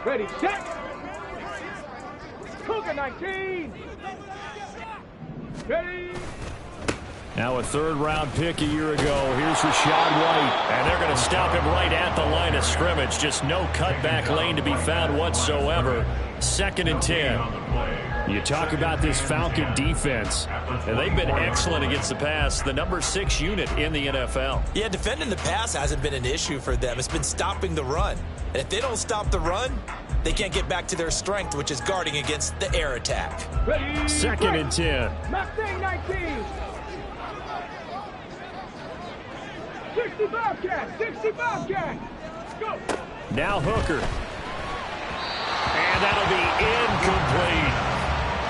Ready, set. Cougar 19. Ready. Now a third-round pick a year ago. Here's Rachaad White. And they're going to stop him right at the line of scrimmage. Just no cutback lane to be found whatsoever. 2nd and 10. You talk about this Falcon defense, and they've been excellent against the pass. The number 6 unit in the NFL. Yeah, defending the pass hasn't been an issue for them. It's been stopping the run. And if they don't stop the run, they can't get back to their strength, which is guarding against the air attack. 2nd and 10. Mustang 19. 60 Bobcat, 60 Bobcat. Go. Now Hooker. And that'll be incomplete.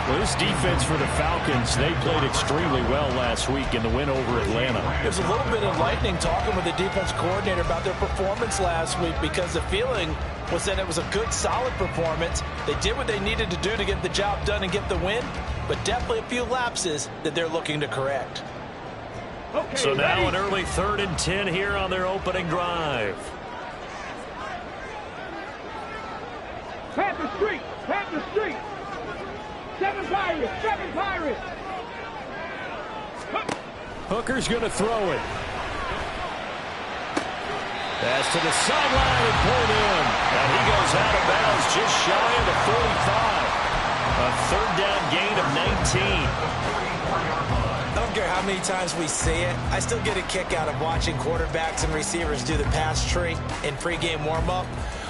Well, this defense for the Falcons, they played extremely well last week in the win over Atlanta. There's a little bit of lightning talking with the defense coordinator about their performance last week because the feeling was that it was a good, solid performance. They did what they needed to do to get the job done and get the win, but definitely a few lapses that they're looking to correct. Okay, so now ready? an early 3rd and 10 here on their opening drive. Panther Street, Panther Street. 7 Pirates, 7 Pirates. Hooker's going to throw it. Pass to the sideline and pulled in. And he goes out of bounds just shy of the 45. A 3rd down gain of 19. I don't care how many times we see it. I still get a kick out of watching quarterbacks and receivers do the pass tree in pregame warm-up.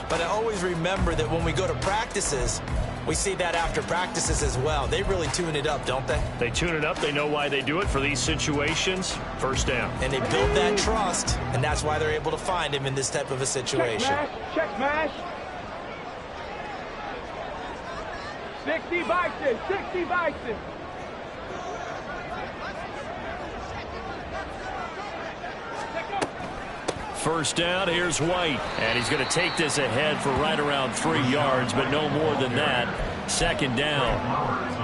But I always remember that when we go to practices, we see that after practices as well. They really tune it up, don't they? They tune it up. They know why they do it for these situations. 1st down. And they build that trust, and that's why they're able to find him in this type of a situation. Check mash. 60 Bison, 60 Bison. First down, here's White. And he's going to take this ahead for right around 3 yards, but no more than that. 2nd down.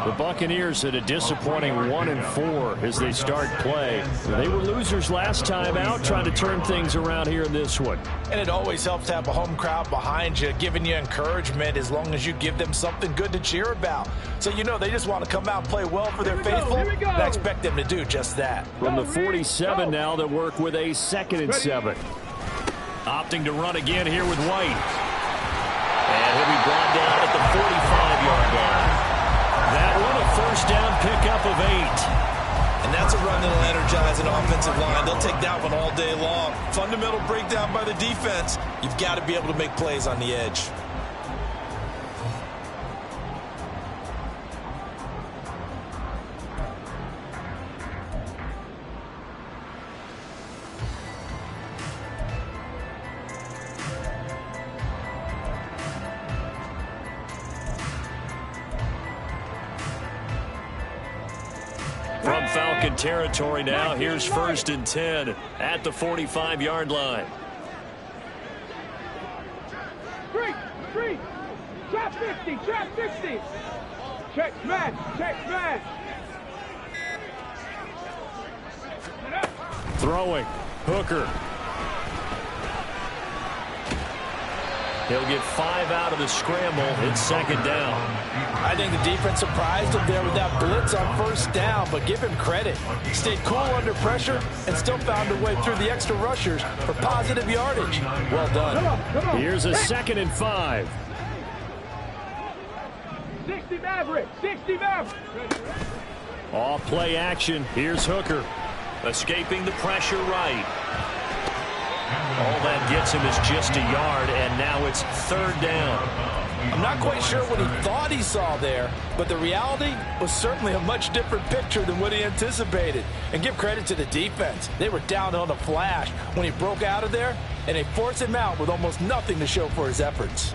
The Buccaneers had a disappointing 1-4 as they start play. They were losers last time out, trying to turn things around here in this one. And it always helps to have a home crowd behind you, giving you encouragement as long as you give them something good to cheer about. So you know they just want to come out and play well for their faithful, and I expect them to do just that. From the 47 now, they work with a 2nd and 7. Opting to run again here with White. And he'll be brought down at the 45-yard line. That one, a 1st down pickup of 8. And that's a run that'll energize an offensive line. They'll take that one all day long. Fundamental breakdown by the defense. You've got to be able to make plays on the edge. From Falcon territory now, here's 1st and 10 at the 45-yard line. Three. Trap 50, trap 50. Check smash. Throwing. Hooker. He'll get 5 out of the scramble. It's 2nd down. I think the defense surprised him there with that blitz on 1st down, but give him credit. He stayed cool under pressure and still found a way through the extra rushers for positive yardage. Well done. Come on. Here's a 2nd and 5. 60 Maverick. Off play action. Here's Hooker. Escaping the pressure right. All that gets him is just a yard, and now it's 3rd down. I'm not quite sure what he thought he saw there, but the reality was certainly a much different picture than what he anticipated. And give credit to the defense. They were down on a flash when he broke out of there, and they forced him out with almost nothing to show for his efforts.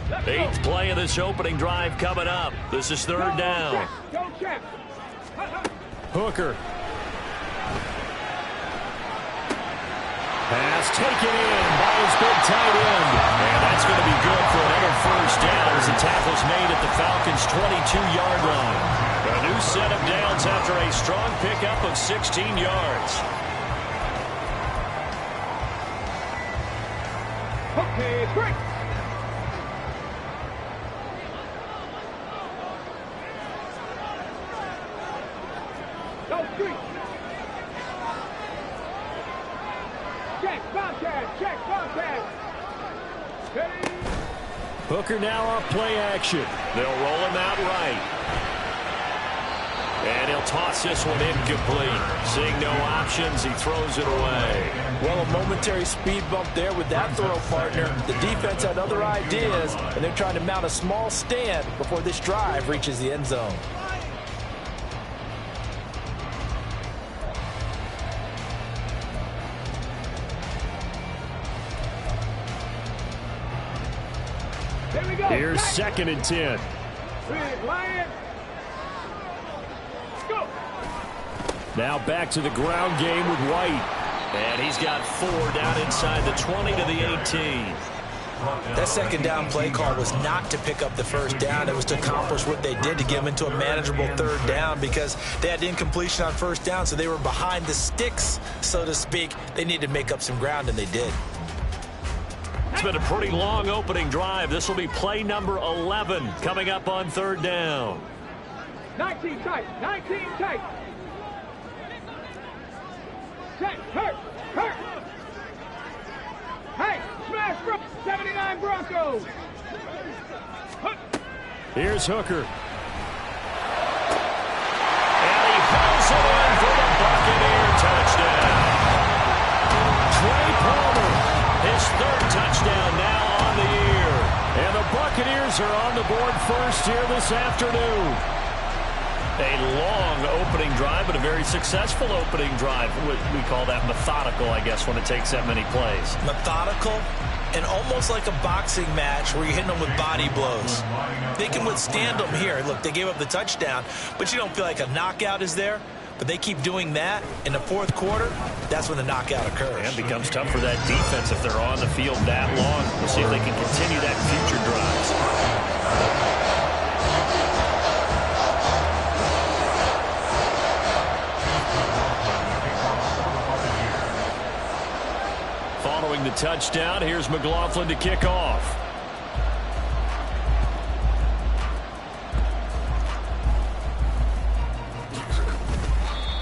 8th play of this opening drive coming up. This is 3rd down. Go check. Hooker. Pass taken in by his big tight end. And that's going to be good for another 1st down as the tackle's made at the Falcons' 22-yard line. A new set of downs after a strong pickup of 16 yards. Okay, great. Go street. Check, Bobcat. Check, Bobcat. Ready. Hooker now off play action. They'll roll him out right. And he'll toss this one incomplete. Seeing no options, he throws it away. Well, a momentary speed bump there with that throw, partner. The defense had other ideas, and they're trying to mount a small stand before this drive reaches the end zone. Here we go. Here's 2nd and 10. Lion. Go. Now back to the ground game with White. And he's got 4 down inside the 20 to the 18. That second down play call was not to pick up the first down. It was to accomplish what they did to get them into a manageable 3rd down because they had incompletion on 1st down, so they were behind the sticks, so to speak. They needed to make up some ground, and they did. It's been a pretty long opening drive. This will be play number 11 coming up on 3rd down. 19 tight. 19 tight. Check. Hurt. Hurt. Hey, smash bro. 79 Broncos. Hook. Here's Hooker. And he pulls it in for the Buccaneer touchdown. Trey Palmer, his 3rd touchdown now on the year. And the Buccaneers are on the board first here this afternoon. A long opening drive, but a very successful opening drive. We call that methodical, I guess, when it takes that many plays. Methodical and almost like a boxing match where you're hitting them with body blows. They can withstand them here. Look, they gave up the touchdown, but you don't feel like a knockout is there. But they keep doing that in the 4th quarter. That's when the knockout occurs. And it becomes tough for that defense if they're on the field that long. We'll see if they can continue that in future drives. Following the touchdown, here's McLaughlin to kick off.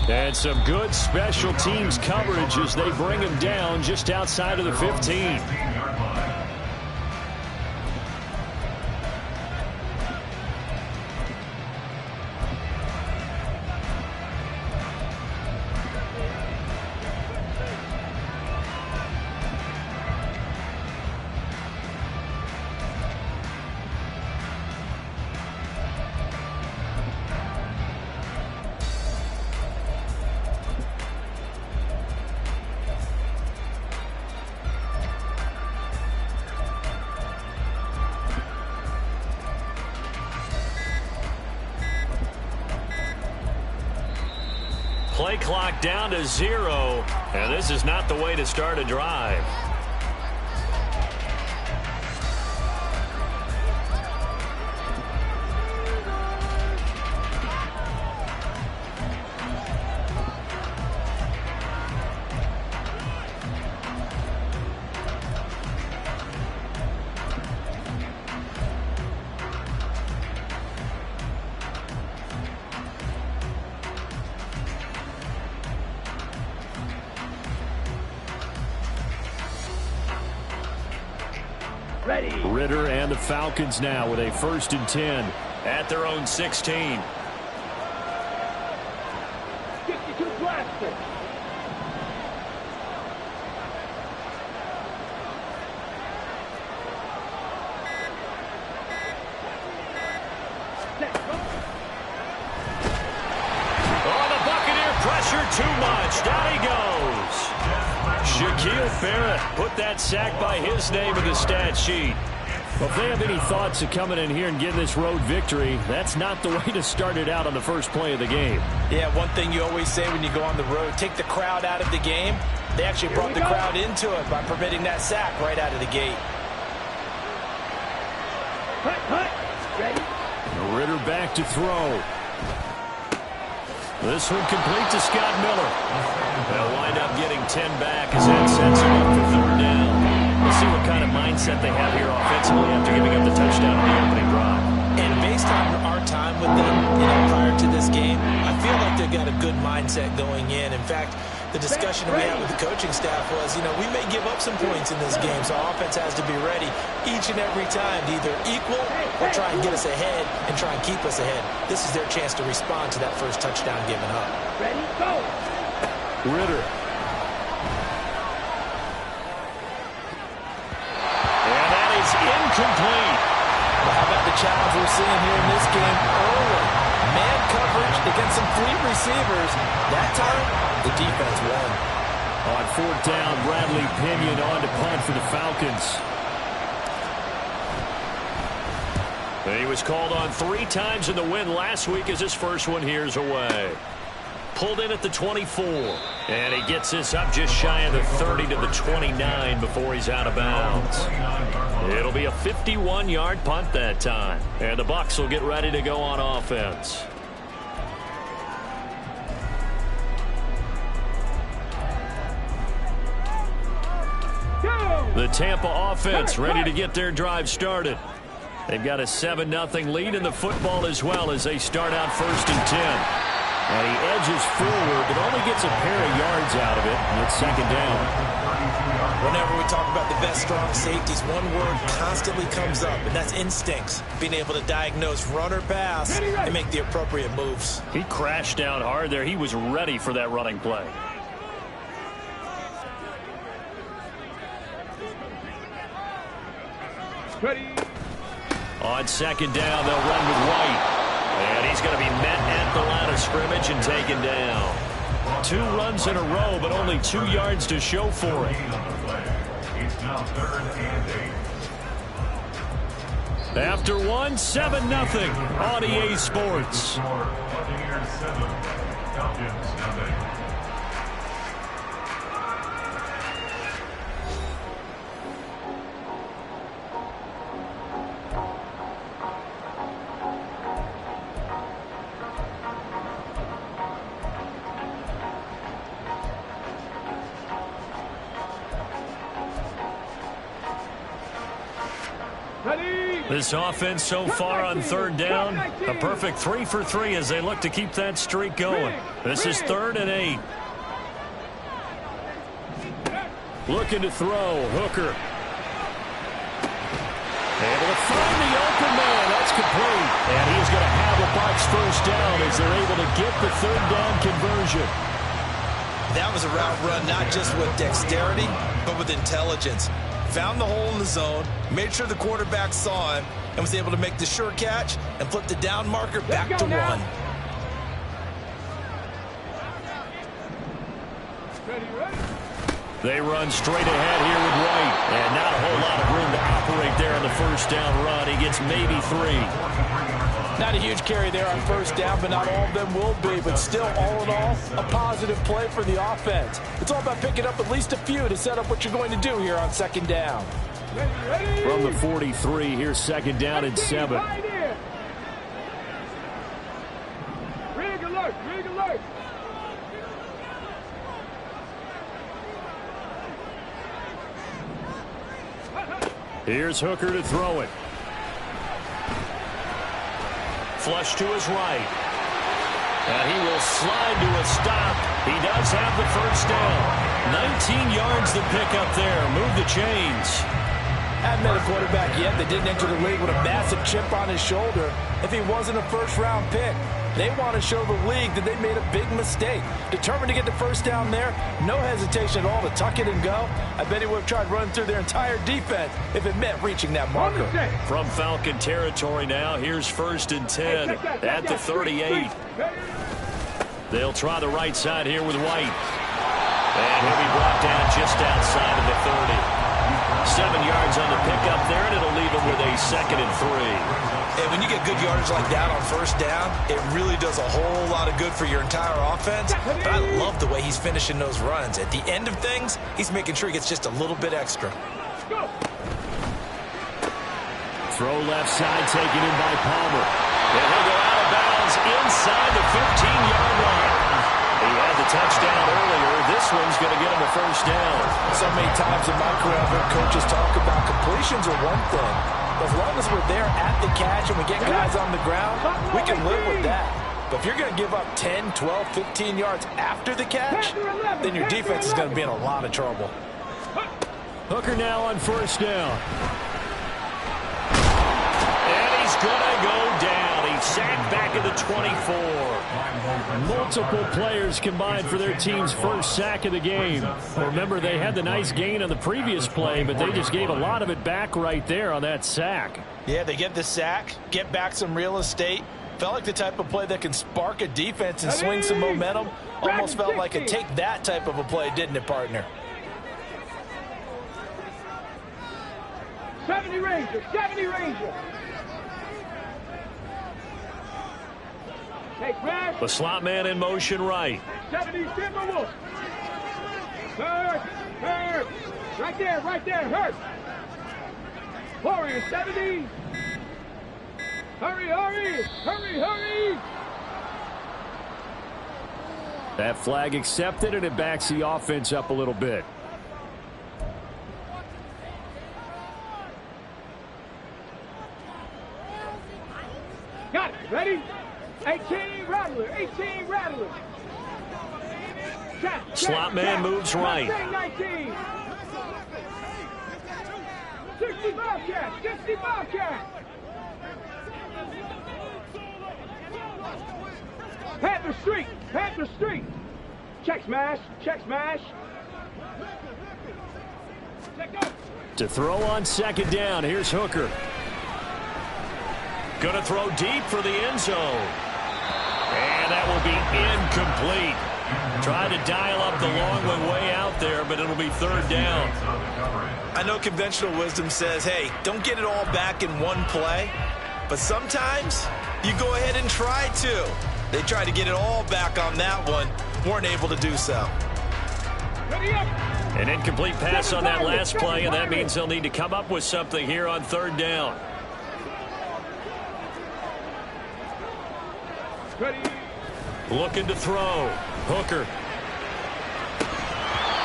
And some good special teams coverage as they bring him down just outside of the 15. Play clock down to 0, and this is not the way to start a drive. Ready. Ritter and the Falcons now with a 1st and 10 at their own 16. 52 blaster. Oh, the Buccaneer pressure too much. Down he goes. Shaquille Barrett put that sack by his name in the stat sheet. Well, if they have any thoughts of coming in here and getting this road victory, that's not the way to start it out on the first play of the game. Yeah, one thing you always say when you go on the road, take the crowd out of the game. They actually brought the crowd into it by permitting that sack right out of the gate. Hut, hut. Ready. Ritter back to throw. This one complete to Scott Miller. They'll wind up getting 10 back as that sets them up for 3rd down. We'll see what kind of mindset they have here offensively after giving up the touchdown on the opening drive. And based on our time with them, prior to this game, I feel like they've got a good mindset mindset going in. In fact, the discussion we had with the coaching staff was, we may give up some points in this game, so our offense has to be ready each and every time to either equal or try and get us ahead and try and keep us ahead. This is their chance to respond to that first touchdown given up. Ready, go. Ritter. And that is incomplete. Well, how about the challenge we're seeing here in this game early? Man coverage against some fleet receivers. That time, the defense won. On fourth down, Bradley Pinion on to punt for the Falcons. He was called on 3 times in the win last week as his first one here's away. Pulled in at the 24. And he gets this up just shy of the 30 to the 29 before he's out of bounds. It'll be a 51-yard punt that time. And the Bucs will get ready to go on offense. The Tampa offense ready to get their drive started. They've got a 7-0 lead in the football as well as they start out 1st and 10. And he edges forward, but only gets a pair of yards out of it, and it's 2nd down. Whenever we talk about the best strong safeties, one word constantly comes up, and that's instincts. Being able to diagnose run or pass and make the appropriate moves. He crashed down hard there. He was ready for that running play. Ready. On 2nd down, they'll run with White. And he's going to be met at the line of scrimmage and taken down. 2 runs in a row, but only 2 yards to show for it. It's now 3rd and 8. After 1, 7-0 on EA Sports. Buccaneers 7, Falcons 0. This offense so far on 3rd down, a perfect 3 for 3 as they look to keep that streak going. This is 3rd and 8. Looking to throw, Hooker. Able to find the open man, that's complete. And he's going to have a Bucs 1st down as they're able to get the 3rd down conversion. That was a route run not just with dexterity, but with intelligence. Found the hole in the zone, made sure the quarterback saw him, and was able to make the sure catch and flip the down marker back to 1. They run straight ahead here with White. And not a whole lot of room to operate there on the 1st down run. He gets maybe 3. Not a huge carry there on 1st down, but not all of them will be. But still, all in all, a positive play for the offense. It's all about picking up at least a few to set up what you're going to do here on 2nd down. From the 43, here's 2nd down and 7. Rig alert, rig alert. Here's Hooker to throw it. Flush to his right. And he will slide to a stop. He does have the 1st down. 19 yards to pick up there. Move the chains. Hadn't met a quarterback yet that didn't enter the league with a massive chip on his shoulder. If he wasn't a 1st-round pick, they want to show the league that they made a big mistake. Determined to get the 1st down there, no hesitation at all to tuck it and go. I bet he would have tried running through their entire defense if it meant reaching that marker. From Falcon territory now, here's 1st and 10 at the 38. They'll try the right side here with White. And he'll be brought down just outside of the 30. 7 yards on the pickup there, and it'll leave him with a 2nd and 3. And when you get good yardage like that on 1st down, it really does a whole lot of good for your entire offense. But I love the way he's finishing those runs. At the end of things, he's making sure he gets just a little bit extra. Throw left side, taken in by Palmer. And he'll go out of bounds inside the 15-yard line. He had the touchdown earlier. This one's going to get him a 1st down. So many times in my career, I've heard coaches talk about completions are one thing. As long as we're there at the catch and we get guys on the ground, we can live with that. But if you're going to give up 10, 12, 15 yards after the catch, then your defense is going to be in a lot of trouble. Hooker now on first down. And he's going to go down. He's sacked back at the 24. Multiple players combined for their team's first sack of the game. Remember, they had the nice gain on the previous play, but they just gave a lot of it back right there on that sack. Yeah, they get the sack, get back some real estate. Felt like the type of play that can spark a defense and swing some momentum. Almost felt like a take that type of a play, didn't it, partner? 70 Ranger, 70 Ranger. Hey, Brad. The slot man in motion right. 70 S1w4. Hurt. Right there, hurt. Warrior 70. Hurry. That flag accepted, and it backs the offense up a little bit. Got it. Ready? 18 Rattler. Slot man moves right. 19. 60 Bobcat. Panther Street. Check smash. To throw on second down, here's Hooker. Going to throw deep for the end zone. And that will be incomplete. Trying to dial up the long way out there, but it'll be third down. I know conventional wisdom says, hey, don't get it all back in one play. But sometimes you go ahead and try to. They tried to get it all back on that one. Weren't able to do so. An incomplete pass on that last play, and that means they'll need to come up with something here on third down. Looking to throw. Hooker.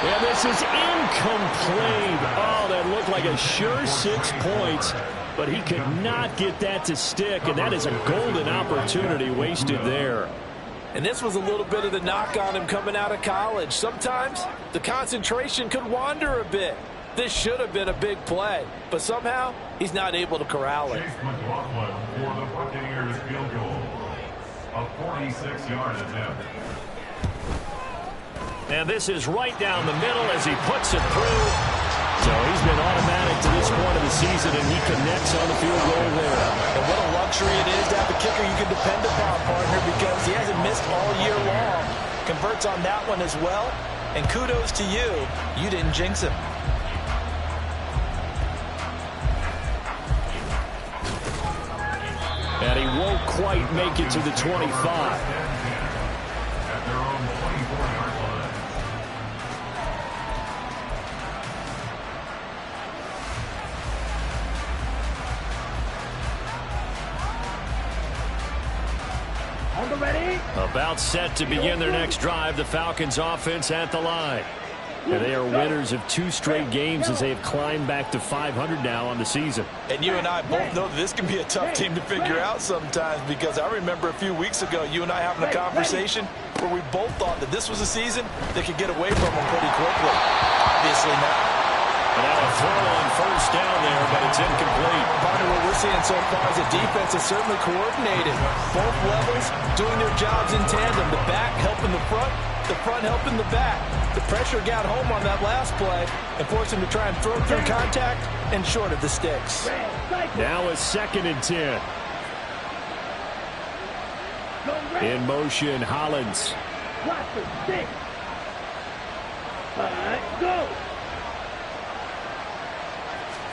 And this is incomplete. Oh, that looked like a sure 6 points, but he could not get that to stick, and that is a golden opportunity wasted there. And this was a little bit of the knock on him coming out of college. Sometimes the concentration could wander a bit. This should have been a big play, but somehow he's not able to corral it. Chase McLaughlin for the Buccaneers field goal. A 46-yard attempt. And this is right down the middle as he puts it through. So he's been automatic to this point of the season, and he connects on the field goal there. And what a luxury it is to have a kicker you can depend upon, partner, because he hasn't missed all year long. Converts on that one as well. And kudos to you. You didn't jinx him. And he won't quite make it to the 25. At their own 24-yard line. On the ready. About set to begin their next drive, the Falcons offense at the line. And they are winners of 2 straight games as they have climbed back to 500 now on the season. And you and I both know that this can be a tough team to figure out sometimes, because I remember a few weeks ago you and I having a conversation where we both thought that this was a season that could get away from them pretty quickly. Obviously not. And now a throw on first down there, but it's incomplete. Partner, what we're seeing so far is the defense is certainly coordinated. Both levels doing their jobs in tandem. The back helping the front helping the back. The pressure got home on that last play and forced him to try and throw through contact and short of the sticks. Now a 2nd and 10. In motion, Hollins. Watch the stick. Go.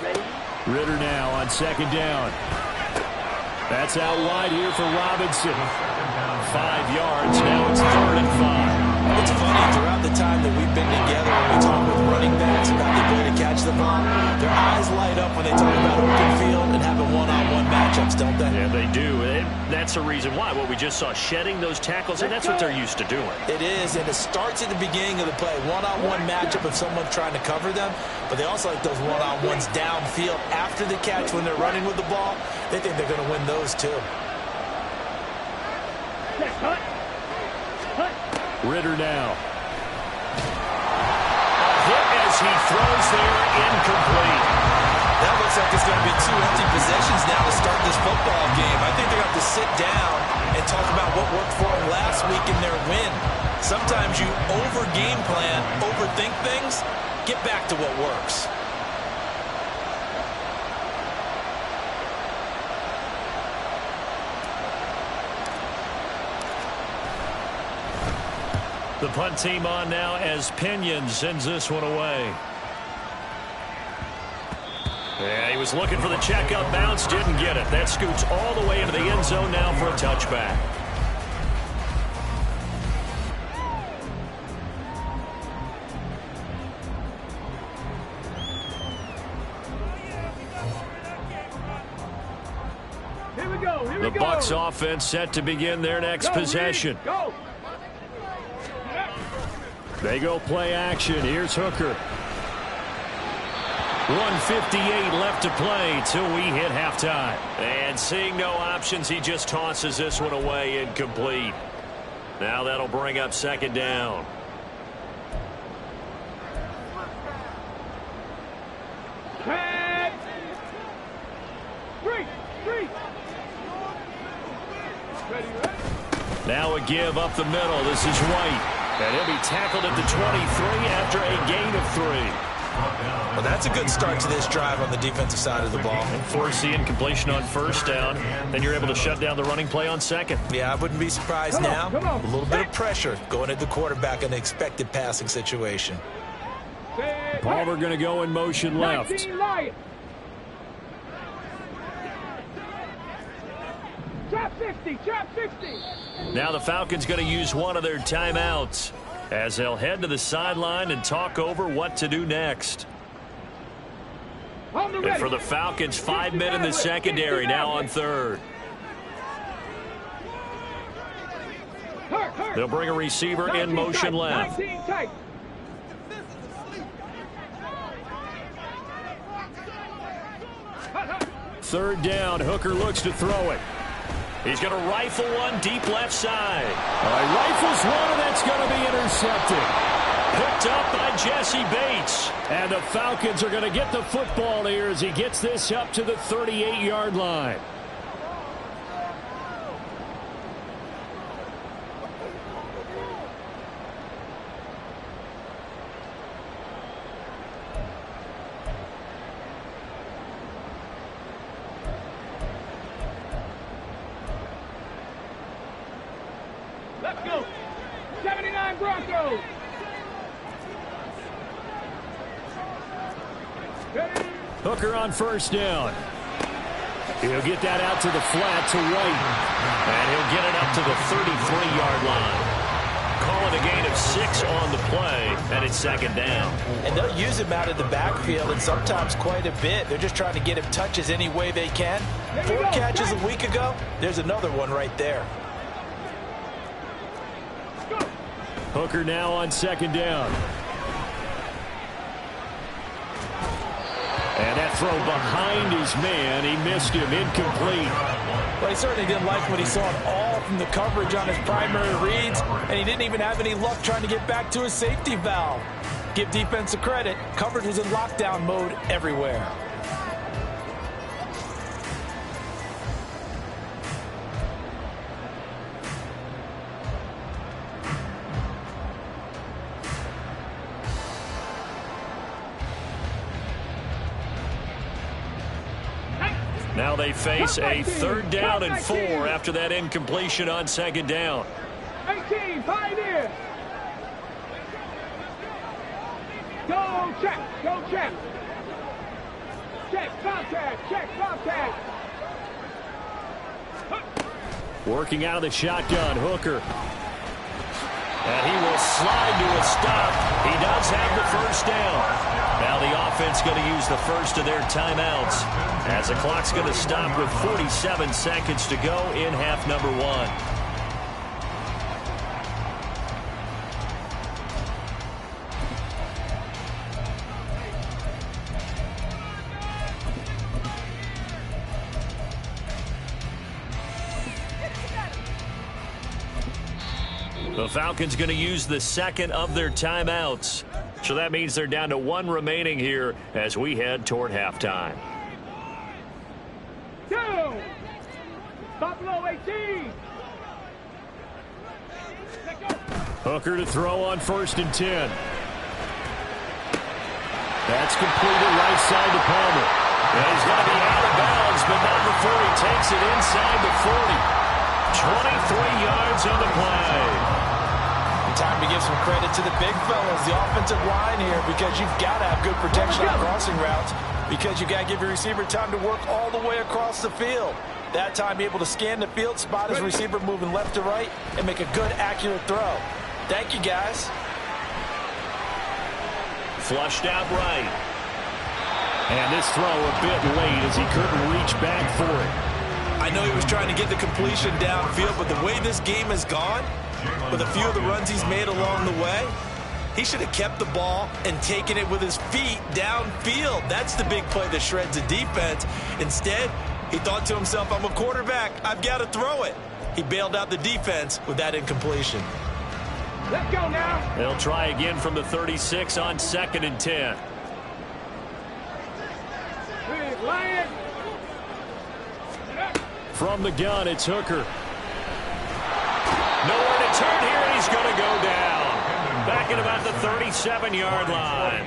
Ready? Ritter now on 2nd down. That's out wide here for Robinson. 5 yards. Now it's 3rd and 5. It's funny, throughout the time that we've been together, when we talk with running backs about the ability to catch the ball, their eyes light up when they talk about open field and having one-on-one matchups, don't they? Yeah, they do. And that's the reason why. What we just saw, shedding those tackles, and that's what they're used to doing. It is, and it starts at the beginning of the play. One-on-one matchup of someone trying to cover them, but they also like those one-on-ones downfield after the catch when they're running with the ball. They think they're going to win those too. Check, hut. Hut. Ritter now. A hit as he throws there, incomplete. That looks like it's going to be 2 empty possessions now to start this football game. I think they're going to have to sit down and talk about what worked for them last week in their win. Sometimes you over-game plan, overthink things. Get back to what works. The punt team on now as Pinion sends this one away. Yeah, he was looking for the checkup bounce, didn't get it. That scoots all the way into the end zone now for a touchback. Here we go. Here we The go. Bucs offense set to begin their next Go, possession. Reed, go. They go play action. Here's Hooker. 1:58 left to play till we hit halftime. And seeing no options, he just tosses this one away incomplete. Now that'll bring up second down. Head. Three. Ready, ready. Now a give up the middle. This is White. And he'll be tackled at the 23 after a gain of 3. Well, that's a good start to this drive on the defensive side of the ball. Force the incompletion on first down. Then you're able to shut down the running play on second. Yeah, I wouldn't be surprised now. Come on. A little bit of pressure going at the quarterback in an expected passing situation. Palmer going to go in motion left. 19 Lions. Trap 50. Trap 50. Now the Falcons going to use one of their timeouts as they'll head to the sideline and talk over what to do next. On the And ready. for the Falcons, 5 men in the secondary now on third. Hurt. They'll bring a receiver in motion left. 19 tight. Third down, Hooker looks to throw it. He's going to rifle one deep left side. Rifles one, and that's going to be intercepted. Picked up by Jesse Bates. And the Falcons are going to get the football here as he gets this up to the 38-yard line. Let's go. 79 Broncos. Ready. Hooker on first down. He'll get that out to the flat to White. And he'll get it up to the 33-yard line. Call it a gain of 6 on the play, and it's second down. And they'll use him out of the backfield, and sometimes quite a bit. They're just trying to get him touches any way they can. 4 catches a week ago. There's another one right there. Hooker now on second down. And that throw behind his man. He missed him. Incomplete. Well, he certainly didn't like what he saw at all from the coverage on his primary reads, and he didn't even have any luck trying to get back to his safety valve. Give defense a credit. Coverage was in lockdown mode everywhere. Now they face a third down and 4 after that incompletion on second down. 18 Pioneer. Go check. Go check. Check contact. Check contact. Working out of the shotgun, Hooker. And he will slide to a stop. He does have the first down. Now the offense going to use the first of their timeouts as the clock's going to stop with 47 seconds to go in half number 1. The Falcons going to use the second of their timeouts. So that means they're down to one remaining here as we head toward halftime. Two. Buffalo 18. Hooker to throw on 1st and 10. That's completed right side to Palmer. And he's going to be out of bounds, but not before he takes it inside the 40. 23 yards on the play. Time to give some credit to the big fellas, the offensive line here, because you've got to have good protection on crossing routes, because you've got to give your receiver time to work all the way across the field. That time able to scan the field, spot his receiver moving left to right, and make a good, accurate throw. Thank you, guys. Flushed out right. And this throw a bit late as he couldn't reach back for it. I know he was trying to get the completion downfield, but the way this game has gone, with a few of the runs he's made along the way, he should have kept the ball and taken it with his feet downfield. That's the big play that shreds the defense. Instead, he thought to himself, I'm a quarterback, I've got to throw it. He bailed out the defense with that incompletion. Let's go now. They'll try again from the 36 on 2nd and 10. Lion. From the gun, it's Hooker. Nowhere to turn here, and he's going to go down. Back at about the 37-yard line.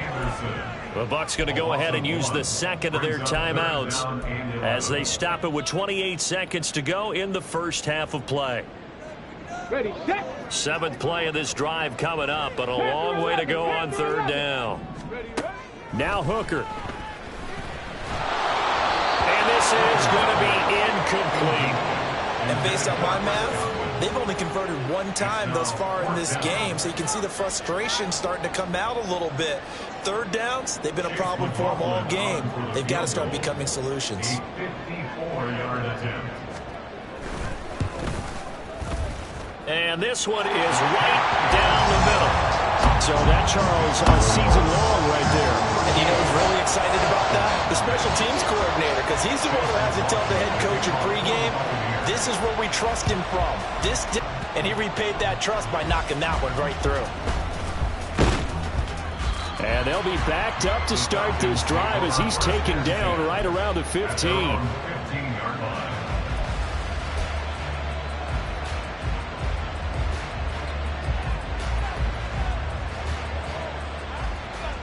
The Bucs going to go ahead and use the second of their timeouts as they stop it with 28 seconds to go in the first half of play. Ready, set. 7th play of this drive coming up, but a long way to go on 3rd down. Now Hooker. And this is going to be incomplete. And based on my math, they've only converted one time thus far in this game, so you can see the frustration starting to come out a little bit. 3rd downs, they've been a problem for them all game. They've got to start becoming solutions. 54-yard attempt. And this one is right down the middle. So that, Charles, season long right there. And you know who's really excited about that? The special teams coordinator, because he's the one who has to tell the head coach in pregame, this is where we trust him from. And he repaid that trust by knocking that one right through. And they'll be backed up to start this drive as he's taken down right around the 15. 15-yard line.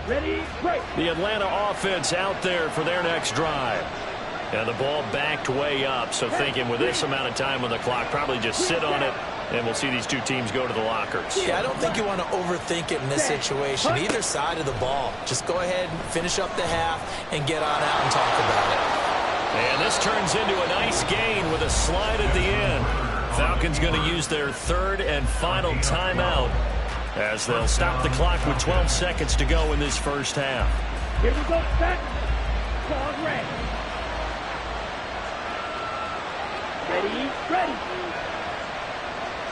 Ready, break. The Atlanta offense out there for their next drive. And the ball backed way up, so thinking with this amount of time on the clock, probably just sit on it, and we'll see these two teams go to the lockers. Yeah, I don't think you want to overthink it in this situation. Either side of the ball. Just go ahead and finish up the half and get on out and talk about it. And this turns into a nice gain with a slide at the end. Falcons going to use their 3rd and final timeout as they'll stop the clock with 12 seconds to go in this first half. Here we go, set. Ball red. Ready, ready.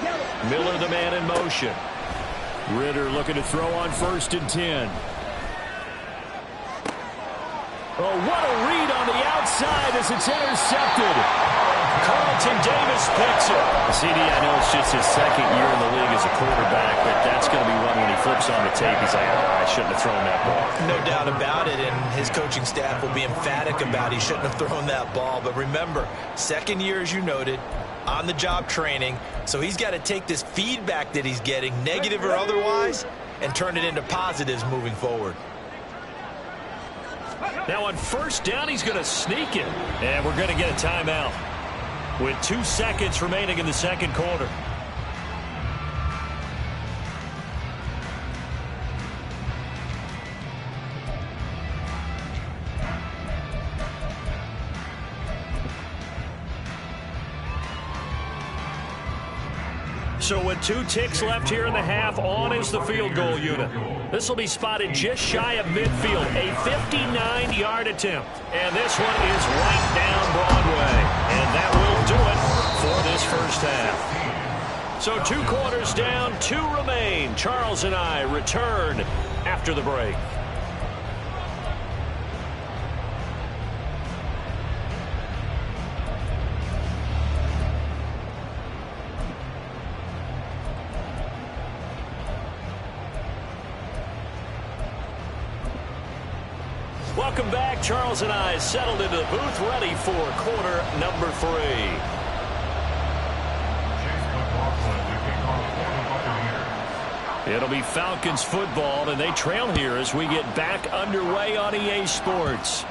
Yellow. Miller, the man in motion. Ritter looking to throw on 1st and 10. Oh, what a read on the outside as it's intercepted. Carlton Davis picks it. CD, I know it's just his 2nd year in the league as a quarterback, but that's going to be one when he flips on the tape. He's like, oh, I shouldn't have thrown that ball. No doubt about it, and his coaching staff will be emphatic about he shouldn't have thrown that ball. But remember, 2nd year, as you noted, on-the-job training, so he's got to take this feedback that he's getting, negative or otherwise, and turn it into positives moving forward. Now on 1st down, he's going to sneak it. And we're going to get a timeout with 2 seconds remaining in the 2nd quarter. So with 2 ticks left here in the half, on is the field goal unit. This will be spotted just shy of midfield, a 59-yard attempt. And this one is right down Broadway. And that will do it for this first half. So 2 quarters down, 2 remain. Charles and I return after the break. Welcome back. Charles and I settled into the booth, ready for quarter number 3. It'll be Falcons football, and they trail here as we get back underway on EA Sports.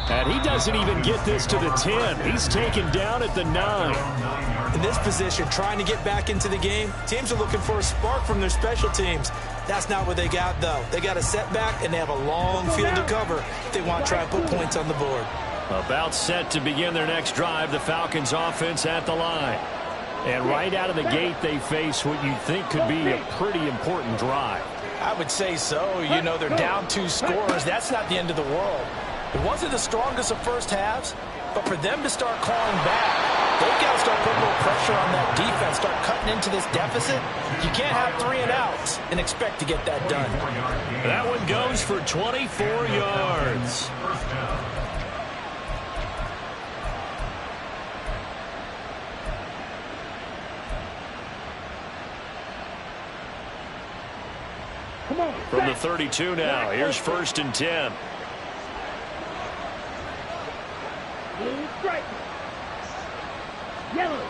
And he doesn't even get this to the 10. He's taken down at the 9. In this position, trying to get back into the game, teams are looking for a spark from their special teams. That's not what they got, though. They got a setback, and they have a long field to cover if they want to try and put points on the board. About set to begin their next drive, the Falcons offense at the line. And right out of the gate, they face what you think could be a pretty important drive. I would say so. You know, they're down 2 scores. That's not the end of the world. It wasn't the strongest of first halves, but for them to start clawing back, they've got to start putting more pressure on that defense, start cutting into this deficit. You can't have 3 and outs and expect to get that done. That one goes for 24 yards. From the 32 now, here's 1st and 10.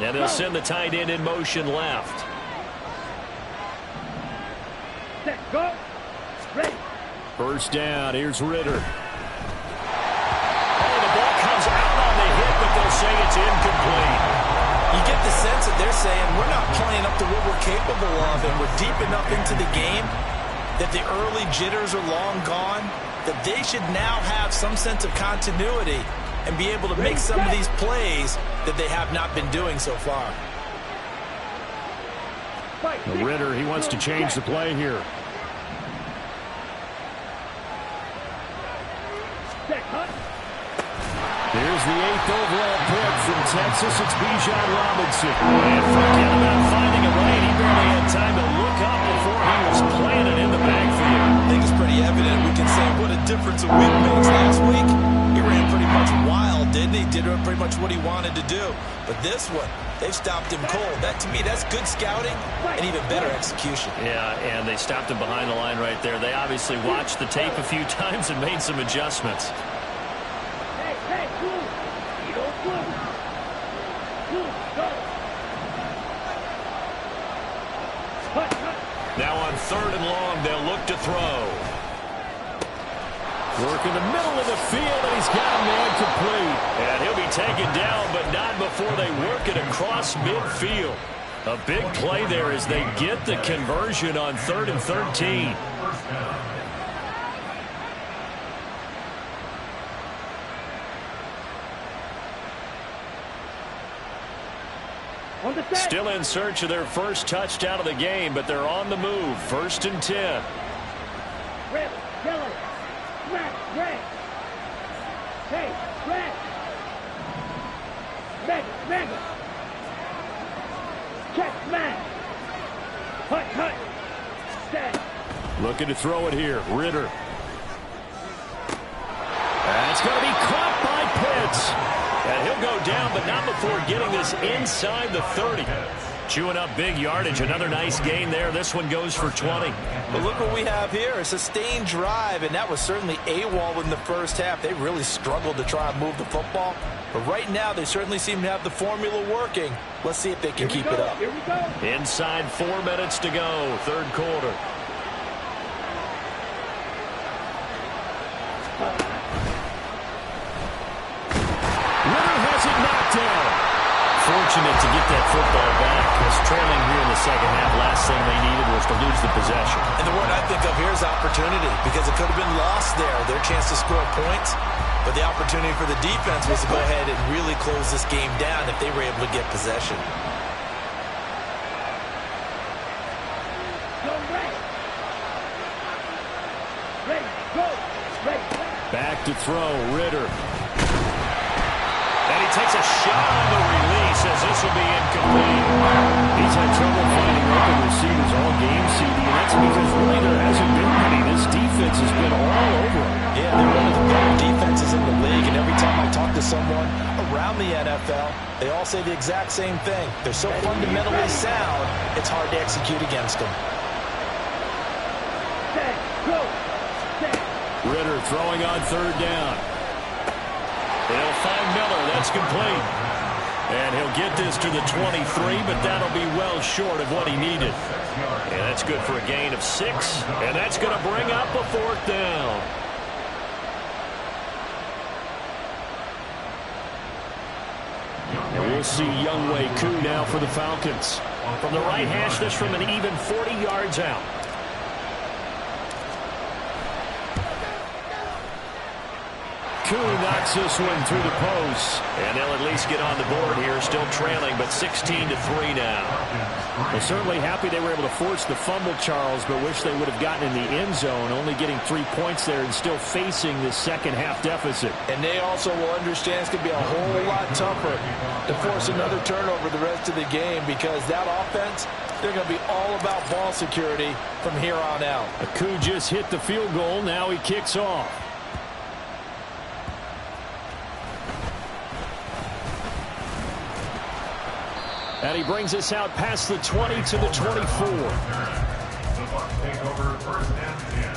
And they'll send the tight end in motion left. Set, go. Ready. 1st down, here's Ritter. Oh, the ball comes out on the hit, but they'll say it's incomplete. You get the sense that they're saying we're not playing up to what we're capable of, and we're deep enough into the game that the early jitters are long gone, that they should now have some sense of continuity and be able to make some of these plays that they have not been doing so far. Ritter, he wants to change the play here. Here's the 8th overall pick from Texas. It's Bijan Robinson. And forget about finding a lane. He barely had time to look up before he was planted in the backfield. I think it's pretty evident. We can say what a difference a week makes. Last week, he ran pretty much wild, didn't he? Did pretty much what he wanted to do. But this one, they've stopped him cold. That, to me, that's good scouting and even better execution. Yeah, and they stopped him behind the line right there. They obviously watched the tape a few times and made some adjustments. Now on 3rd and long, they'll look to throw. Work in the middle of the field, and he's got a man complete. And he'll be taken down, but not before they work it across midfield. A big play there as they get the conversion on 3rd and 13. Still in search of their first touchdown of the game, but they're on the move. 1st and 10. Red, yellow, black, red. Hey, red. Mega. Check, man. Hut. Set. Looking to throw it here. Ritter. That's going to be caught by Pitts. And he'll go down, but not before getting this inside the 30. Chewing up big yardage. Another nice gain there. This one goes for 20. But look what we have here. A sustained drive, and that was certainly AWOL in the first half. They really struggled to try and move the football. But right now, they certainly seem to have the formula working. Let's see if they can keep it up. Here we go. Inside 4 minutes to go. 3rd quarter. Ritter has it knocked down. Fortunate to get that football back, because trailing here in the second half, last thing they needed was to lose the possession. And the word I think of here is opportunity, because it could have been lost there, their chance to score points. But the opportunity for the defense was to go ahead and really close this game down if they were able to get possession. Back to throw, Ritter. And he takes a shot on the release as this will be incomplete. He's had trouble finding open receivers all game, CD, and that's because really there hasn't been many. This defense has been all over him. Yeah, they're one of the better defenses in the league, and every time I talk to someone around the NFL, they all say the exact same thing. They're so fundamentally sound, it's hard to execute against them. throwing on third down. He'll find Miller. That's complete. And he'll get this to the 23, but that'll be well short of what he needed. And that's good for a gain of 6. And that's going to bring up a 4th down. And we'll see Younghoe Koo now for the Falcons. From the right hash, this from an even 40 yards out. Koo knocks this one through the post. And they'll at least get on the board here, still trailing, but 16-3 now. Well, certainly happy they were able to force the fumble, Charles, but wish they would have gotten in the end zone, only getting 3 points there and still facing this second-half deficit. And they also will understand it's going to be a whole lot tougher to force another turnover the rest of the game, because that offense, they're going to be all about ball security from here on out. Koo just hit the field goal. Now he kicks off. And he brings us out past the 20 to the 24. The Bucs take over 1st and 10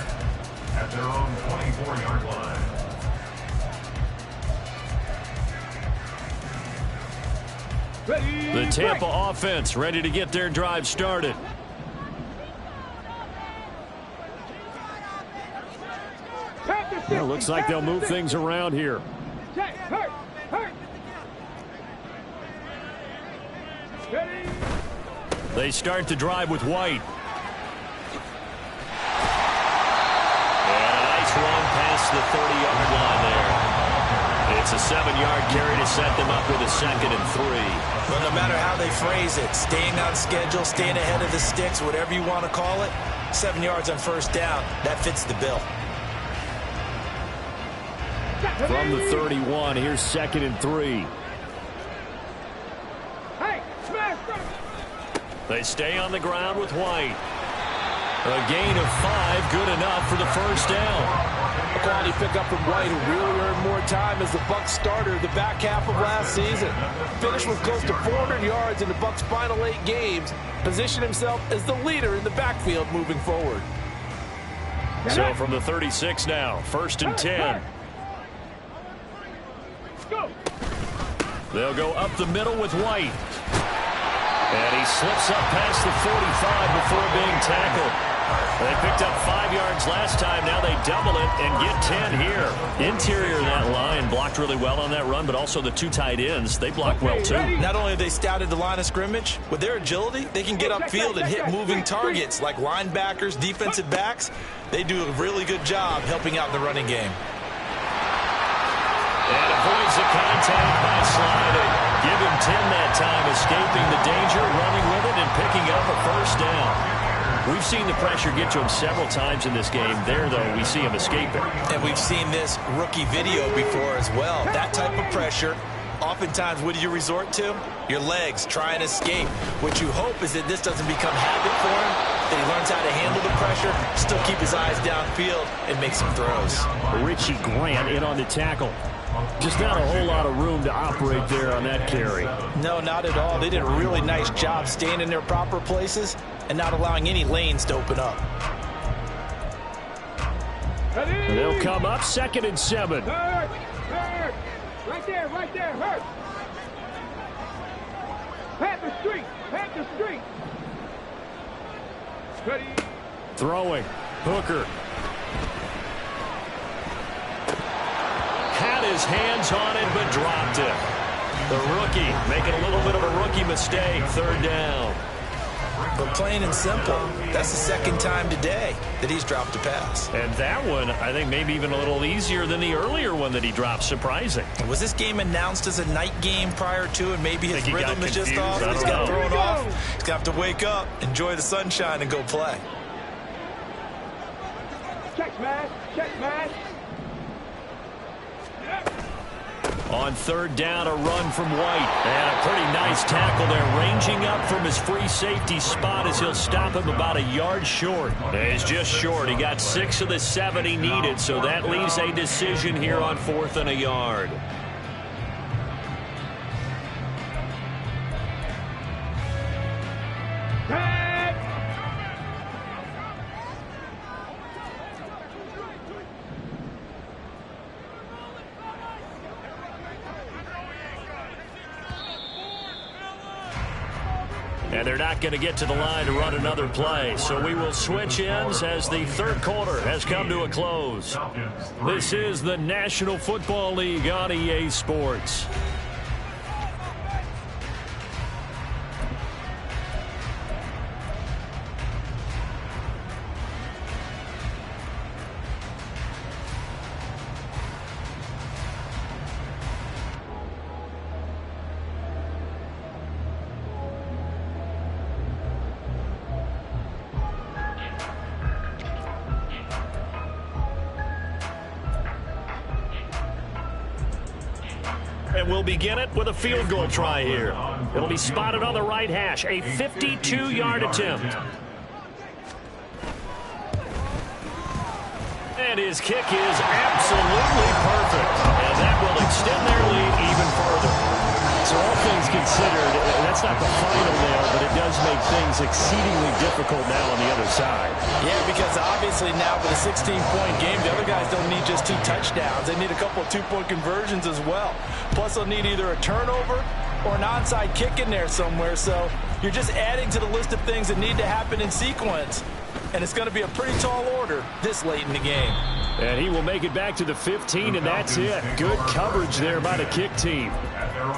at their own 24-yard line. The Tampa offense ready to get their drive started. Well, looks like they'll move things around here. Hurt. They start the drive with White. And a nice run past the 30-yard line there. It's a 7-yard carry to set them up with a 2nd and 3. Well, no matter how they phrase it, staying on schedule, staying ahead of the sticks, whatever you want to call it, 7 yards on 1st down, that fits the bill. From the 31, here's 2nd and 3. They stay on the ground with White. A gain of 5, good enough for the 1st down. A quality pickup from White, who really earned more time as the Bucs starter the back half of last season. Finished with close to 400 yards in the Bucs' final 8 games. Positioned himself as the leader in the backfield moving forward. So from the 36 now, 1st and 10. They'll go up the middle with White. And he slips up past the 45 before being tackled. They picked up 5 yards last time. Now they double it and get 10 here. Interior of that line blocked really well on that run, but also the 2 tight ends, they blocked well too. Not only have they scouted the line of scrimmage, with their agility, they can get upfield and hit moving targets like linebackers, defensive backs. They do a really good job helping out the running game. And avoids the contact by sliding. Give him 10 that time, escaping the danger, running with it, and picking up a 1st down. We've seen the pressure get to him several times in this game. There, though, we see him escaping. And we've seen this rookie video before as well. That type of pressure, oftentimes, what do you resort to? Your legs, try and escape. What you hope is that this doesn't become habit for him, that he learns how to handle the pressure, still keep his eyes downfield, and make some throws. Richie Grant in on the tackle. Just not a whole lot of room to operate there on that carry. No, not at all. They did a really nice job staying in their proper places and not allowing any lanes to open up. And they'll come up 2nd and 7. Hurt. Right there, hurt. Pat the street. Ready. Throwing. Hooker. Had his hands on it, but dropped it. The rookie making a little bit of a rookie mistake. 3rd down. But plain and simple, that's the 2nd time today that he's dropped a pass. And that one, I think, maybe even a little easier than the earlier one that he dropped. Surprising. Was this game announced as a night game prior to, and maybe his rhythm is just off? He's got thrown off. He's going to have to wake up, enjoy the sunshine, and go play. Check smash. On 3rd down, a run from White. And a pretty nice tackle there, ranging up from his free safety spot as he'll stop him about a yard short. He's just short. He got 6 of the 7 he needed, so that leaves a decision here on 4th and a yard. And they're not going to get to the line to run another play. So we will switch ends as the third quarter has come to a close. This is the National Football League on EA Sports. And we'll begin it with a field goal try here. It'll be spotted on the right hash, a 52-yard attempt. And his kick is absolutely perfect. And that will extend their lead even further. So all things considered, that's not the final nail, but it does make things exceedingly difficult now on the other side. Yeah, because obviously now with a 16-point game, the other guys don't need just 2 touchdowns. They need a couple of 2-point conversions as well. Plus, they'll need either a turnover or an onside kick in there somewhere. So you're just adding to the list of things that need to happen in sequence. And it's going to be a pretty tall order this late in the game. And he will make it back to the 15, and that's it. Good coverage there by the kick team.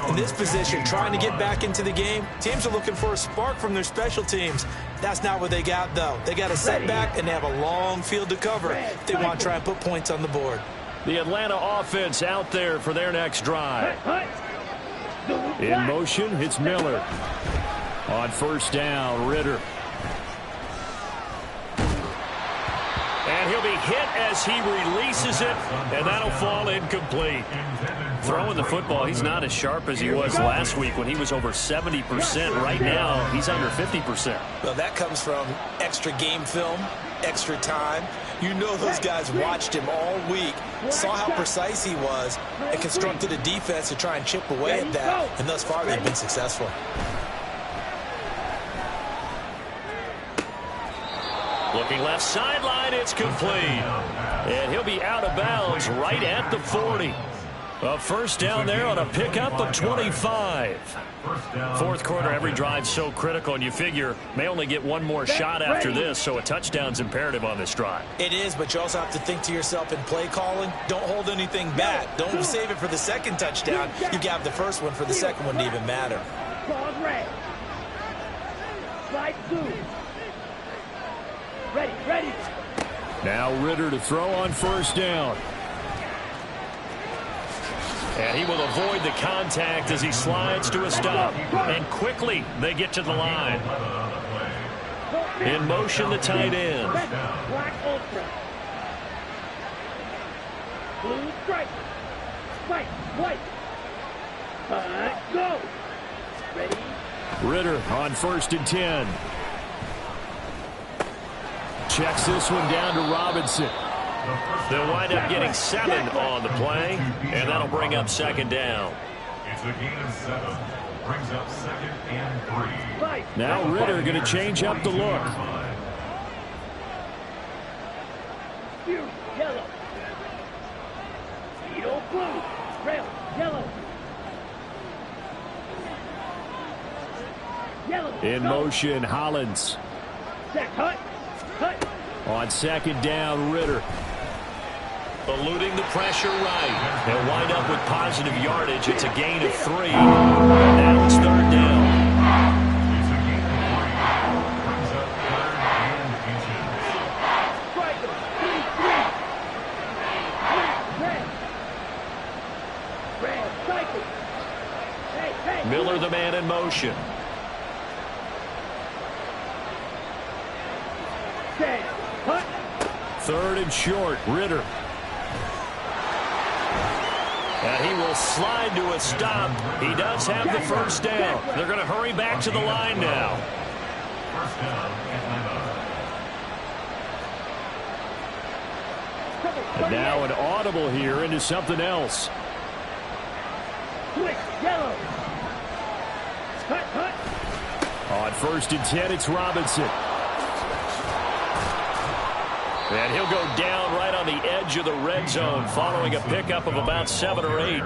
In this position, trying to get back into the game, teams are looking for a spark from their special teams. That's not what they got, though. They got a setback, and they have a long field to cover if they want to try and put points on the board. The Atlanta offense out there for their next drive. In motion, it's Miller. On first down, Ritter. And he'll be hit as he releases it, and that'll fall incomplete. Throwing the football, he's not as sharp as he was last week when he was over 70%. Right now, he's under 50%. Well, that comes from extra game film, extra time. You know those guys watched him all week, saw how precise he was, and constructed a defense to try and chip away at that. And thus far, they've been successful. Looking left sideline, it's complete. And he'll be out of bounds right at the 40. A first down there on a pickup of 25. Fourth quarter, every drive so critical, and you figure may only get one more shot after this, so a touchdown's imperative on this drive. It is, but you also have to think to yourself in play calling, don't hold anything back. Don't save it for the second touchdown. You got the first one for the second one to even matter. Ready. Now Ritter to throw on first down. And he will avoid the contact as he slides to a stop. And quickly they get to the line. In motion, the tight end. Black ultra. Blue stripe. White. Go. Ready. Ritter on first and 10. Checks this one down to Robinson. They'll wind up getting 7 on the play, and that'll bring up second down. It's a gain of 7. Brings up second and 3. Now Ritter going to change up the look. Yellow. Speedo blue. Red. Yellow. In motion, Hollins. Set. Hut. On second down, Ritter. Eluding the pressure right. They'll wind up with positive yardage. It's a gain of 3. Now it's third down. It's a gain of 3. Brings up third and inches. Striker. Red. Cycle. Hey. Miller, the man in motion. Third and short, Ritter. And he will slide to a stop. He does have the first down. They're going to hurry back to the line now. First down, Atlanta. And now an audible here into something else. Quick, yellow. Hut. On first and 10, it's Robinson. And he'll go down right on the edge of the red zone following a pickup of about 7 or 8.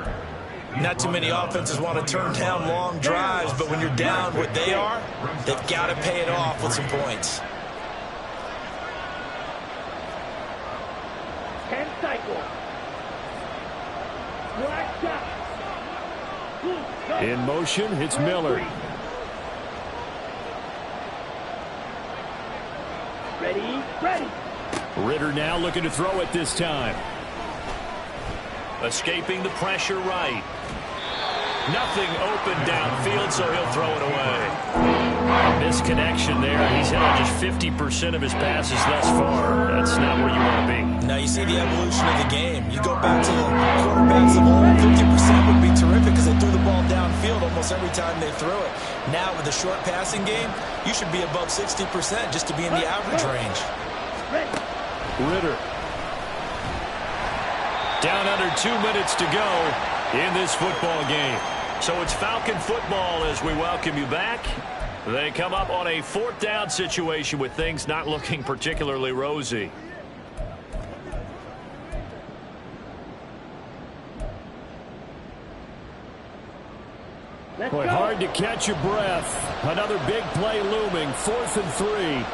Not too many offenses want to turn down long drives, but when you're down what they are, they've got to pay it off with some points. 10 cycles. Black shot. In motion, it's Miller. Ready, ready. Ritter now looking to throw it this time. Escaping the pressure right. Nothing open downfield, so he'll throw it away. Misconnection there. He's hit on just 50% of his passes thus far. That's not where you want to be. Now you see the evolution of the game. You go back to the quarterbacks of old, 50% would be terrific because they threw the ball downfield almost every time they threw it. Now with the short passing game, you should be above 60% just to be in the average range. Ritter. Down under 2 minutes to go in this football game. So it's Falcon football as we welcome you back. They come up on a 4th down situation with things not looking particularly rosy. Boy, hard to catch your breath. Another big play looming. 4th and 3.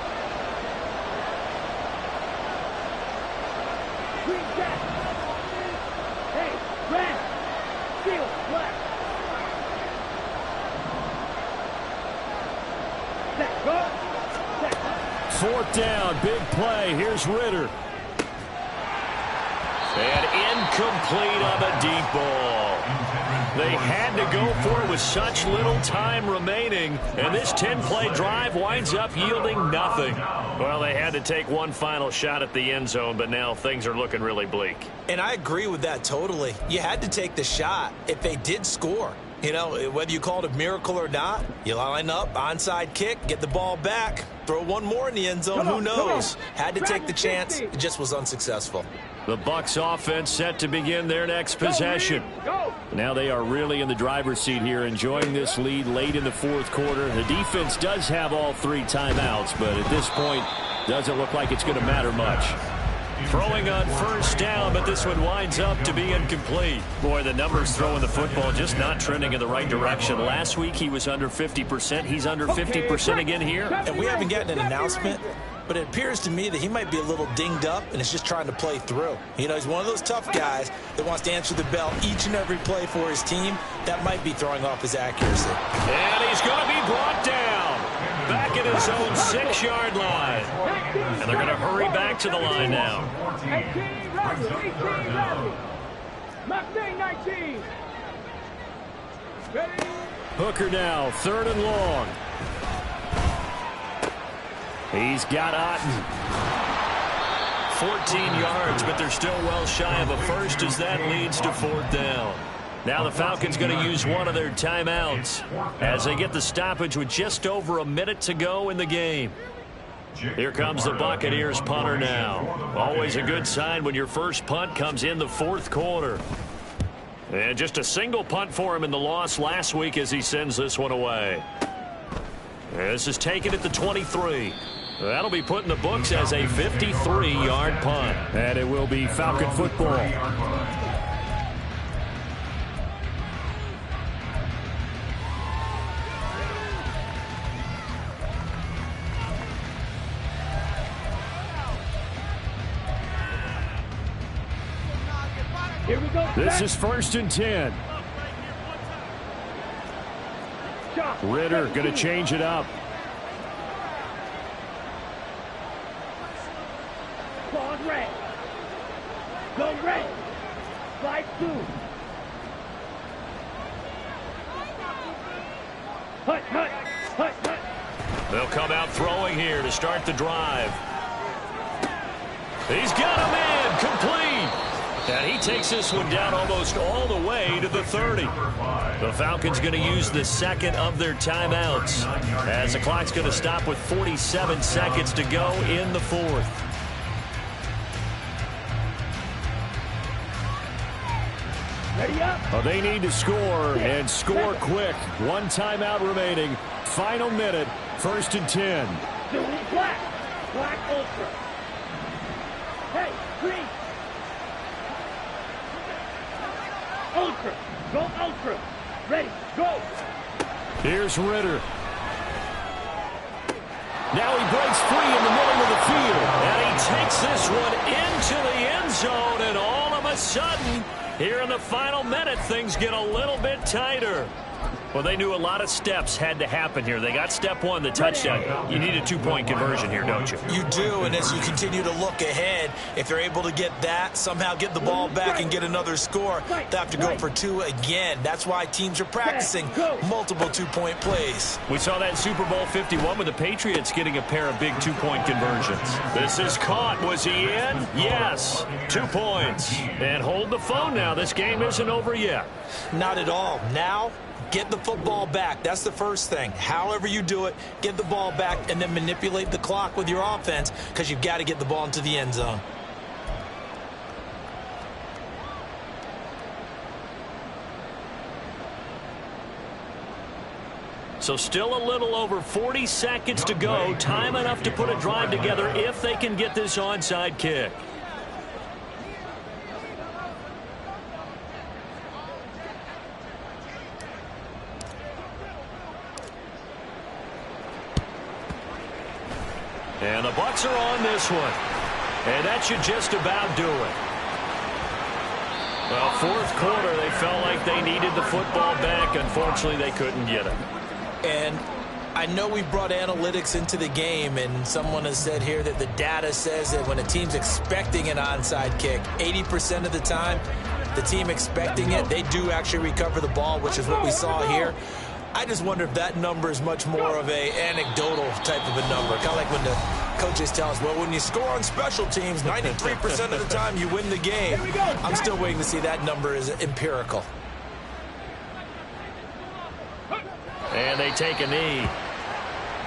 Fourth down, big play. Here's Ritter. And incomplete on a deep ball. They had to go for it with such little time remaining, and this 10-play drive winds up yielding nothing. Well, they had to take one final shot at the end zone, but now things are looking really bleak. And I agree with that totally. You had to take the shot if they did score. You know, whether you call it a miracle or not, you line up, onside kick, get the ball back, throw one more in the end zone, who knows? Had to take the chance, it just was unsuccessful. The Bucs offense set to begin their next possession. Now they are really in the driver's seat here, enjoying this lead late in the 4th quarter. The defense does have all 3 timeouts, but at this point, doesn't look like it's going to matter much. Throwing on 1st down, but this one winds up to be incomplete. Boy, the numbers throwing the football just not trending in the right direction. Last week he was under 50%. He's under 50% again here. And we haven't gotten an announcement, but it appears to me that he might be a little dinged up and is just trying to play through. You know, he's one of those tough guys that wants to answer the bell each and every play for his team. That might be throwing off his accuracy. And he's going to be brought down. Back at his own 6-yard line. And they're going to hurry back to the line now. 18 ready, 18 ready. Mustang 19. Ready. Hooker now, 3rd and long. He's got Otten. 14 yards, but they're still well shy of a first as that leads to 4th down. Now the Falcons going to use one of their timeouts as they get the stoppage with just over a minute to go in the game. Here comes the Buccaneers punter now. Always a good sign when your first punt comes in the 4th quarter. And just a single punt for him in the loss last week as he sends this one away. This is taken at the 23. That'll be put in the books as a 53-yard punt. And it will be Falcon football. Here we go. This is 1st and 10. Ritter going to change it up. Claws red. Go red. Slide 2. Hut, hut, hut, hut. They'll come out throwing here to start the drive. He's got a man complete. And he takes this one down almost all the way to the 30. The Falcons going to use the 2nd of their timeouts as the clock's going to stop with 47 seconds to go in the 4th. Ready up. Well, they need to score and score quick. 1 timeout remaining. Final minute. 1st and 10. Doing black. Black ultra. Hey, green. ultra. Go ultra. Ready, go. Here's Ritter. Now he breaks free in the middle of the field. And he takes this one into the end zone. And all of a sudden, here in the final minute, things get a little bit tighter. Well, they knew a lot of steps had to happen here. They got step one, the touchdown. You need a two-point conversion here, don't you? You do, and as you continue to look ahead, if they're able to get that, somehow get the ball back and get another score, they have to go for two again. That's why teams are practicing multiple two-point plays. We saw that in Super Bowl 51 with the Patriots getting a pair of big two-point conversions. This is caught. Was he in? Yes. 2 points. And hold the phone now. This game isn't over yet. Not at all. Now, get the football back. That's the first thing. However you do it, get the ball back and then manipulate the clock with your offense because you've got to get the ball into the end zone. So still a little over 40 seconds to go. Time enough to put a drive together if they can get this onside kick. And the Bucs are on this one. And that should just about do it. Well, fourth quarter, they felt like they needed the football back. Unfortunately, they couldn't get it. And I know we brought analytics into the game, and someone has said here that the data says that when a team's expecting an onside kick, 80% of the time, the team expecting it, they do actually recover the ball, which is what we saw here. I just wonder if that number is much more of a anecdotal type of a number. Kind of like when the coaches tell us, well, when you score on special teams, 93% of the time you win the game. I'm still waiting to see that number is empirical. And they take a knee.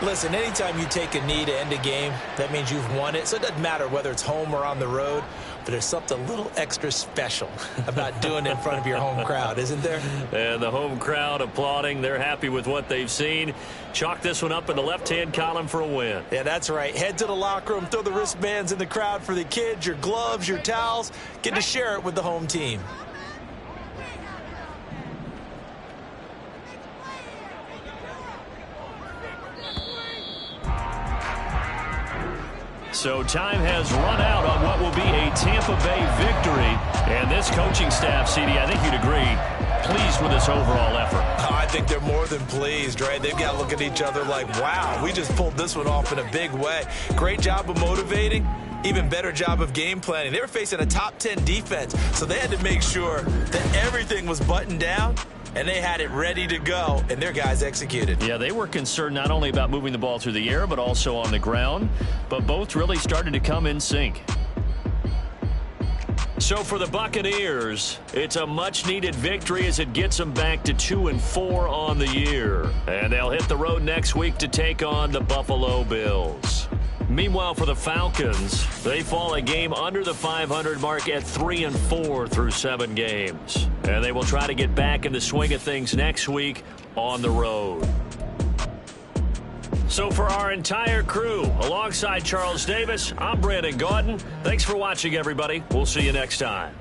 Listen, anytime you take a knee to end a game, that means you've won it. So it doesn't matter whether it's home or on the road, but there's something a little extra special about doing it in front of your home crowd, isn't there? And the home crowd applauding. They're happy with what they've seen. Chalk this one up in the left-hand column for a win. Yeah, that's right. Head to the locker room, throw the wristbands in the crowd for the kids, your gloves, your towels. Get to share it with the home team. So time has run out on what will be a Tampa Bay victory. And this coaching staff, CD, I think you'd agree, pleased with this overall effort. I think they're more than pleased, right? They've got to look at each other like, wow, we just pulled this one off in a big way. Great job of motivating. Even better job of game planning. They were facing a top 10 defense, so they had to make sure that everything was buttoned down, and they had it ready to go, and their guys executed. Yeah, they were concerned not only about moving the ball through the air, but also on the ground. But both really started to come in sync. So for the Buccaneers, it's a much-needed victory as it gets them back to 2-4 on the year. And they'll hit the road next week to take on the Buffalo Bills. Meanwhile, for the Falcons, they fall a game under the 500 mark at 3-4 through 7 games. And they will try to get back in the swing of things next week on the road. So for our entire crew, alongside Charles Davis, I'm Brandon Gaudin. Thanks for watching, everybody. We'll see you next time.